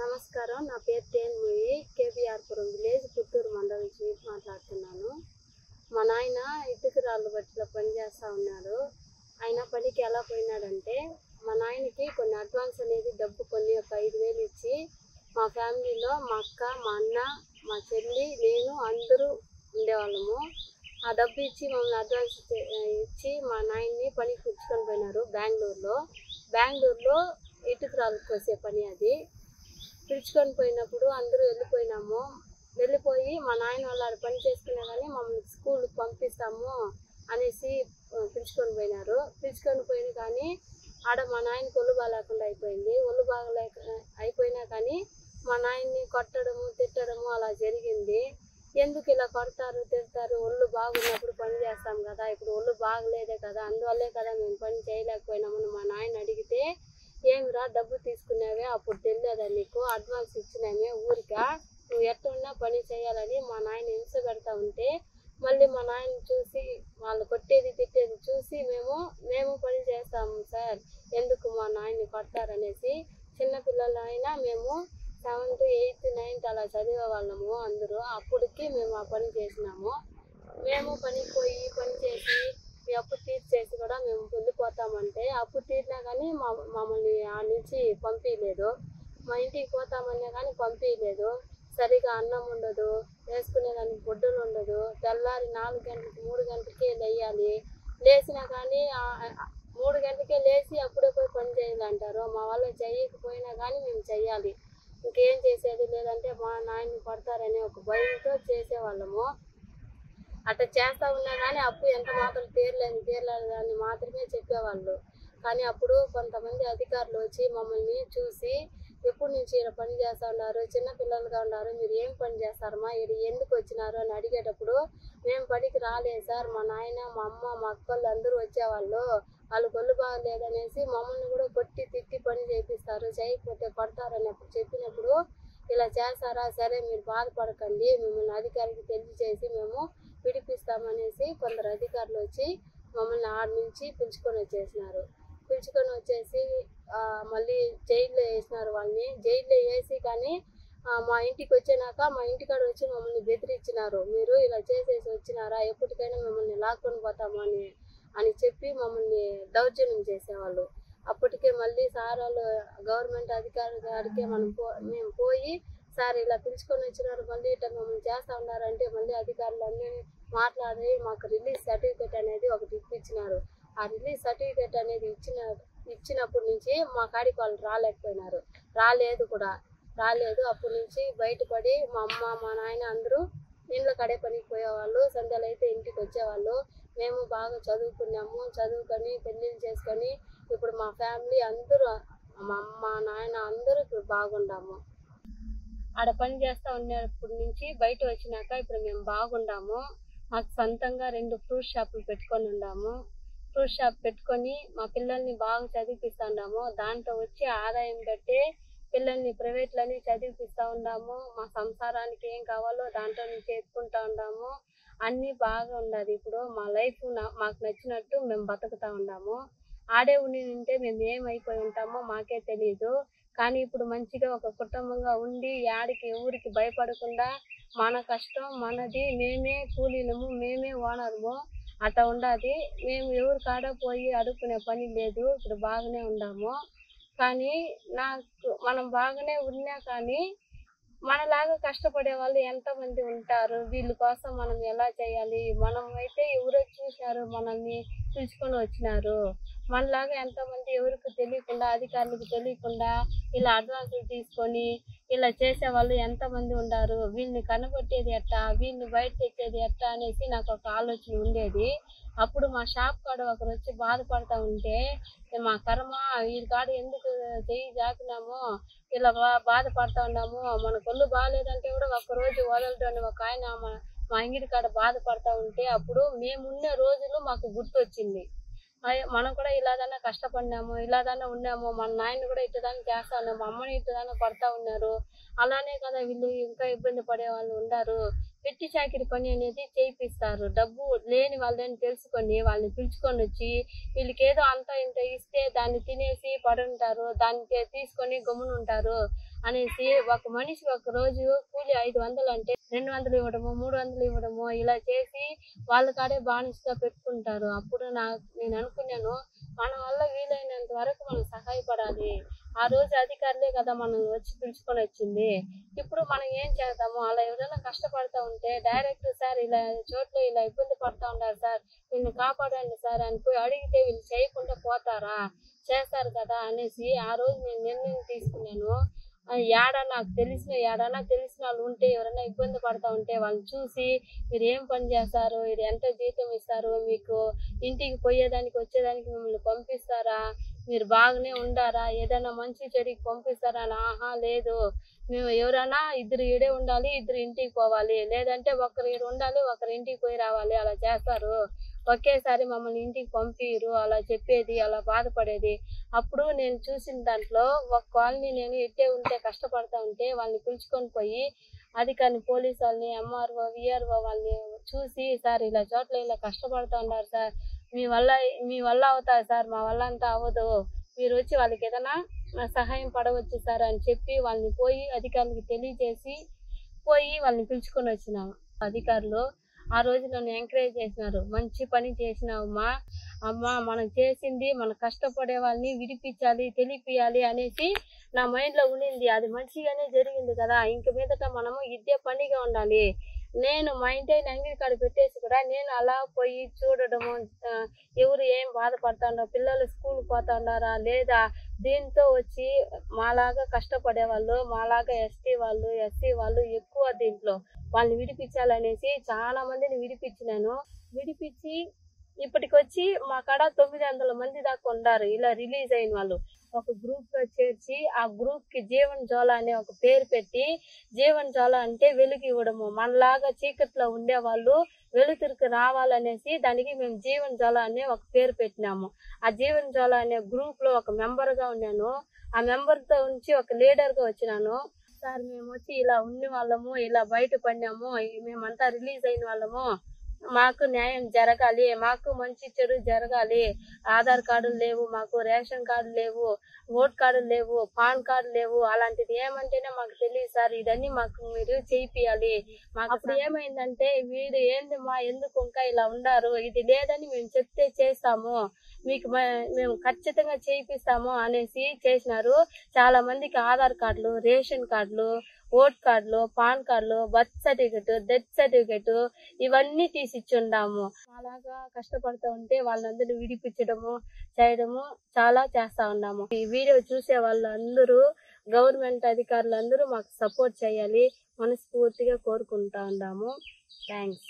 నమస్కారం. నా పేరు తేన్మొయి. కేబీఆర్పురం విలేజ్, పుత్తూరు మండలం నుంచి మాట్లాడుతున్నాను. మా నాయన ఇటుక రాళ్ళు బట్టిలో పని చేస్తూ ఉన్నాడు. ఆయన పనికి ఎలా పోయినాడంటే, మా నాయనకి కొన్ని అడ్వాన్స్ అనేది డబ్బు కొన్ని ఒక 5,000 ఇచ్చి, మా ఫ్యామిలీలో మా అక్క, మా అన్న, మా చెల్లి, నేను అందరూ ఉండేవాళ్ళము. ఆ డబ్బు ఇచ్చి మమ్మల్ని అడ్వాన్స్ ఇచ్చి మా నాయన్ని పనికి పుచ్చుకొని పోయినారు బెంగళూరులో ఇటుక రాళ్ళు కోసే పని. అది పిలుచుకొని పోయినప్పుడు అందరూ వెళ్ళిపోయి మా నాయన వాళ్ళు పని చేసుకునే కానీ మమ్మల్ని స్కూల్కి పంపిస్తాము అనేసి పిలుచుకొని పోయిన కానీ ఆడ మా నాయనకి ఒళ్ళు బాగాలేకుండా అయిపోయింది. ఒళ్ళు అయిపోయినా కానీ మా నాయన్ని కొట్టడము తిట్టడము అలా జరిగింది. ఎందుకు ఇలా కొడతారు తిడతారు, ఒళ్ళు బాగున్నప్పుడు పని చేస్తాం కదా, ఇప్పుడు ఒళ్ళు బాగలేదే కదా, అందువల్లే కదా మేము పని చేయలేకపోయినామని మా నాయన అడిగితే, ఏమిరా డబ్బు తీసుకున్నావే అప్పుడు తెలియదా నీకు, అడ్వాన్స్ ఇచ్చినామే ఊరికా, నువ్వు ఎట్టున్నా పని చేయాలని మా నాయన హింస పెడతా ఉంటే, మళ్ళీ మా నాయన చూసి వాళ్ళు కొట్టేది తిట్టేది చూసి మేము పని చేస్తాము సార్, ఎందుకు మా నాయన్ని కొడతారనేసి చిన్నపిల్లలైనా మేము 7th 8th 9th అలా చదివే వాళ్ళము అందరూ. అప్పటికి మేము ఆ పని చేసినాము. మేము పనికి పోయి పని చేసి మీ అప్పు తీర్చేసి కూడా మేము వెళ్ళిపోతామంటే, అప్పు తీరినా కానీ మమ్మల్ని ఆ నుంచి పంపించలేదు. మా ఇంటికి పోతామన్నా కానీ పంపించలేదు. సరిగా అన్నం ఉండదు, వేసుకునేదానికి గుడ్డలు ఉండదు. తెల్లారి 4 గంటలకి 3 గంటలకే లేయాలి. లేచినా కానీ 3 గంటలకే లేచి అప్పుడే పోయి పని చేయాలంటారు. మా వల్ల చేయకపోయినా కానీ మేము చెయ్యాలి. ఇంకేం చేసేది లేదంటే మా నాయన్ని పడతారనే ఒక భయంతో చేసేవాళ్ళము. అట్లా చేస్తూ ఉన్నా కానీ అప్పు ఎంత మాత్రం తీరలేదని మాత్రమే చెప్పేవాళ్ళు. కానీ అప్పుడు కొంతమంది అధికారులు వచ్చి మమ్మల్ని చూసి, ఎప్పటి నుంచి ఇలా పని చేస్తూ ఉన్నారు, చిన్నపిల్లలుగా ఉన్నారు, మీరు ఏం పని చేస్తారమ్మా, ఇది ఎందుకు వచ్చినారు అని అడిగేటప్పుడు, మేము పనికి రాలేదు సార్, మా నాయన మా అమ్మ మా అక్కళ్ళు అందరూ వచ్చేవాళ్ళు, వాళ్ళు ఒళ్ళు బాగలేదనేసి మమ్మల్ని కూడా కొట్టి తిట్టి పని చేపిస్తారు, చేయకపోతే కొడతారని చెప్పినప్పుడు, ఇలా చేస్తారా, సరే మీరు బాధపడకండి, మిమ్మల్ని అధికారికి తెలియజేసి మేము విడిపిస్తామనేసి కొందరు అధికారులు వచ్చి మమ్మల్ని ఆడ నుంచి పిలుచుకొని వచ్చేసి మళ్ళీ జైల్లో వేసినారు. వాళ్ళని జైల్లో వేసి కానీ మా ఇంటికి వచ్చినాక మా ఇంటికాడ వచ్చి మమ్మల్ని బెదిరించినారు, మీరు ఇలా చేసేసి వచ్చినారా, ఎప్పటికైనా మిమ్మల్ని లాక్కొని పోతాము అని చెప్పి మమ్మల్ని దౌర్జన్యం చేసేవాళ్ళు. అప్పటికే మళ్ళీ సార్ వాళ్ళు గవర్నమెంట్ అధికారి గారికి మేము పోయి, సార్ ఇలా పిలుచుకొని వచ్చినారు, మళ్ళీ ఇట్లా మమ్మల్ని చేస్తూ ఉన్నారంటే మళ్ళీ అధికారులన్నీ మాట్లాడి మాకు రిలీజ్ సర్టిఫికేట్ అనేది ఒకటి ఇప్పించినారు. ఆ రిలీజ్ సర్టిఫికేట్ అనేది ఇచ్చినప్పటి నుంచి మా కాడికి వాళ్ళు రాలేదు. అప్పటి నుంచి బయటపడి మా అమ్మ మా నాయన అందరూ ఇండ్ల కడే పనికి పోయేవాళ్ళు, సంధ్యలు అయితే ఇంటికి వచ్చేవాళ్ళు. మేము బాగా చదువుకొని పెళ్ళిళ్ళు చేసుకొని ఇప్పుడు మా ఫ్యామిలీ అందరూ మా అమ్మ నాయన అందరూ ఇప్పుడు బాగుండాము. ఆడ పని చేస్తూ ఉన్నప్పటి నుంచి బయట వచ్చినాక ఇప్పుడు మేము బాగుండాము. మాకు సొంతంగా 2 ఫ్రూట్ షాపులు పెట్టుకొని ఉన్నాము. ఫ్రూట్ షాప్ పెట్టుకొని మా పిల్లల్ని బాగా చదివిపిస్తున్నాము. దాంట్లో వచ్చి ఆదాయం పెట్టి పిల్లల్ని ప్రైవేట్లోనే చదివిపిస్తూ ఉన్నాము. మా సంసారానికి ఏం కావాలో దాంట్లో నుంచి ఎత్తుకుంటూ ఉన్నాము. అన్నీ బాగా ఉన్నది. ఇప్పుడు మా లైఫ్ మాకు నచ్చినట్టు మేము బతుకుతూ ఉన్నాము. ఆడే ఉంటే మేము ఏమైపోయి ఉంటామో మాకే తెలియదు. కానీ ఇప్పుడు మంచిగా ఒక కుటుంబంగా ఉండి ఊరికి భయపడకుండా మన కష్టం మనది, మేమే కూలీలము, మేమే ఓనర్ము, అట్లా ఉండాది. మేము ఎవరి కాడ పోయి అడుక్కునే పని లేదు. ఇప్పుడు బాగానే ఉన్నాము. కానీ మనం బాగానే ఉన్నా కానీ మనలాగా కష్టపడే వాళ్ళు ఎంతమంది ఉంటారు, వీళ్ళ కోసం మనం ఎలా చేయాలి, మనం అయితే ఎవరో చూసినారు మనల్ని పిలుచుకొని వచ్చినారు, మనలాగా ఎంతమంది ఎవరికి తెలియకుండా అధికారులకు తెలియకుండా ఇలా అడ్వాన్సులు తీసుకొని ఇలా చేసేవాళ్ళు ఎంతమంది ఉన్నారు, వీళ్ళని కనబట్టేది ఎట్టా, వీళ్ళని బయట తెచ్చేది ఎట్టా అనేసి నాకు ఒక ఆలోచన ఉండేది. అప్పుడు మా షాప్ కాడ ఒకరు వచ్చి బాధపడతా ఉంటే, మా కర్మ వీళ్ళ కాడ ఎందుకు చెయ్యి జాపినామో ఇలా బాధపడతా ఉన్నాము, మన ఒళ్ళు బాగాలేదంటే కూడా ఒక్కరోజు వదలదని ఒక ఆయన మా అంగిడి కాడ బాధపడతా ఉంటే, అప్పుడు మేమున్న రోజులు మాకు గుర్తొచ్చింది. మనం కూడా ఇలాగన్నా కష్టపడినాము, ఇలాగన్నా ఉన్నాము, మన నాయన్ని కూడా ఇట్టదాన్ని చేస్తా ఉన్నాము, మా అమ్మని ఇట్టదాన్ని కొడతా ఉన్నారు, అలానే కదా వీళ్ళు ఇంకా ఇబ్బంది పడే వాళ్ళు ఉన్నారు. పెట్టి చాకిరి పని అనేది చేయిస్తారు. డబ్బు లేని వాళ్ళని తెలుసుకొని వాళ్ళని పిలుచుకొని వచ్చి వీళ్ళకి ఏదో అంత ఇంత ఇస్తే దాన్ని తినేసి పడుంటారు, దాన్ని తీసుకొని గమ్మునుంటారు. అనేసి ఒక మనిషికి ఒక రోజు కూలి 500 అంటే 200 ఇవ్వడము, 300 ఇవ్వడము ఇలా చేసి వాళ్ళ కాడే బానిసగా పెట్టుకుంటారు. అప్పుడు నేను అనుకున్నాను, మన వల్ల వీలైనంత వరకు మనం సహాయపడాలి. ఆ రోజు అధికారులే కదా మనల్ని వచ్చి పిలుచుకొని వచ్చింది. ఇప్పుడు మనం ఏం చేద్దాము? అలా ఎవరైనా కష్టపడతా ఉంటే డైరెక్ట్ సార్ ఇలా చోట్ల ఇలా ఇబ్బంది పడతా ఉన్నారు సార్, వీళ్ళని కాపాడండి సార్ అని పోయి అడిగితే వీళ్ళు చేయకుండా పోతారా? చేస్తారు కదా అనేసి ఆ రోజు నేను నిర్ణయం తీసుకున్నాను. ఏడన్నా తెలిసిన వాళ్ళు ఉంటే ఎవరైనా ఇబ్బంది పడతా ఉంటే వాళ్ళని చూసి, మీరు ఏం పని చేస్తారు, మీరు ఎంత జీతం ఇస్తారు, మీకు ఇంటికి పోయేదానికి వచ్చేదానికి మిమ్మల్ని పంపిస్తారా, మీరు బాగానే ఉండారా, ఏదైనా మంచి చెడుకి పంపిస్తారా అని, ఆహా లేదు, మేము ఎవరైనా ఇద్దరు ఈడే ఉండాలి, ఇద్దరు ఇంటికి పోవాలి, లేదంటే ఒకరు ఈడ ఉండాలి, ఒకరు ఇంటికి పోయి రావాలి, అలా చేస్తారు, ఒకేసారి మమ్మల్ని ఇంటికి పంపిరు అలా చెప్పేది, అలా బాధపడేది. అప్పుడు నేను చూసిన దాంట్లో ఒక కాలనీ నేను ఇట్టే ఉంటే కష్టపడతా ఉంటే వాళ్ళని పిలుచుకొని పోయి అధికారిని, పోలీసు వాళ్ళని, ఎంఆర్ఓ, విఆర్ఓ వాళ్ళని చూసి, సార్ ఇలా చోట్ల ఇలా కష్టపడతా ఉన్నారు సార్, మీ వల్ల అవుతారు సార్, మా వల్ల అంతా అవ్వదు, మీరు వచ్చి వాళ్ళకి ఏదైనా సహాయం పడవచ్చు సార్ అని చెప్పి వాళ్ళని పోయి అధికారులకు తెలియజేసి పోయి వాళ్ళని పిలుచుకొని వచ్చినాము. అధికారులు ఆ రోజు నన్ను ఎంకరేజ్ చేసినారు, మంచి పని చేసినావమ్మా, అమ్మ మనం చేసింది మన కష్టపడే వాళ్ళని విడిపించాలి, తెలిపియాలి అనేసి నా మైండ్లో ఉండింది. అది మంచిగానే జరిగింది కదా, ఇంక మీదట మనము ఇదే పనిగా ఉండాలి. నేను మా ఇంటి అంగడి కాడ పెట్టేసి కూడా నేను అలా పోయి చూడడము, ఎవరు ఏం బాధపడుతున్నారో, పిల్లలు స్కూల్కి పోతున్నారా లేదా, దీంతో వచ్చి మాలాగా కష్టపడే వాళ్ళు, మాలాగా ఎస్టీ వాళ్ళు, ఎస్సీ వాళ్ళు ఎక్కువ దీంట్లో వాళ్ళని విడిపించాలనేసి చాలా మందిని విడిపించినాను. విడిపించి ఇప్పటికొచ్చి మా కాడ 900 మంది దాకా ఉన్నారు ఇలా రిలీజ్ అయిన వాళ్ళు. ఒక గ్రూప్ గా చేర్చి ఆ గ్రూప్ కి జీవన్ జ్వాల అనే ఒక పేరు పెట్టి, జీవన్ జ్వాల అంటే వెలుగు ఇవ్వడము, మనలాగా చీకట్లో ఉండే వాళ్ళు వెలుతురికి రావాలనేసి దానికి మేము జీవన్ జ్వాల అనే ఒక పేరు పెట్టినాము. ఆ జీవన్ జ్వాల అనే గ్రూప్ లో ఒక మెంబర్ గా ఉన్నాను. ఆ మెంబర్ తో ఉంచి ఒక లీడర్ గా వచ్చినాను. సార్ మేము వచ్చి ఇలా ఉన్న వాళ్ళము, ఇలా బయట పడినాము, మేమంతా రిలీజ్ అయిన వాళ్ళము, మాకు న్యాయం జరగాలి, మాకు మంచి చెడు జరగాలి, ఆధార్ కార్డులు లేవు, మాకు రేషన్ కార్డు లేవు, ఓట్ కార్డులు లేవు, పాన్ కార్డు లేవు, అలాంటిది ఏమంటేనే మాకు తెలియదు సార్, ఇదన్నీ మాకు మీరు చేయిపియాలి. మాకు అప్పుడు ఏమైందంటే, వీడు ఏందమ్మా ఎందుకు ఇంకా ఇలా ఉన్నారు, ఇది లేదని మేము చెప్తే చేస్తాము, మీకు మేము ఖచ్చితంగా చేయిస్తాము అనేసి చేసినారు. చాలా మందికి ఆధార్ కార్డులు, రేషన్ కార్డులు, ఓట్ కార్డులు, పాన్ కార్డులు, బర్త్ సర్టిఫికెట్, డెత్ సర్టిఫికెట్ ఇవన్నీ తీసిచ్చుండాము. అలాగా కష్టపడుతూ ఉంటే వాళ్ళందరినీ విడిపించడము, చేయడము చాలా చేస్తా ఉన్నాము. ఈ వీడియో చూసే వాళ్ళందరూ, గవర్నమెంట్ అధికారులందరూ మాకు సపోర్ట్ చేయాలి మనస్ఫూర్తిగా కోరుకుంటా ఉన్నాము. థ్యాంక్స్.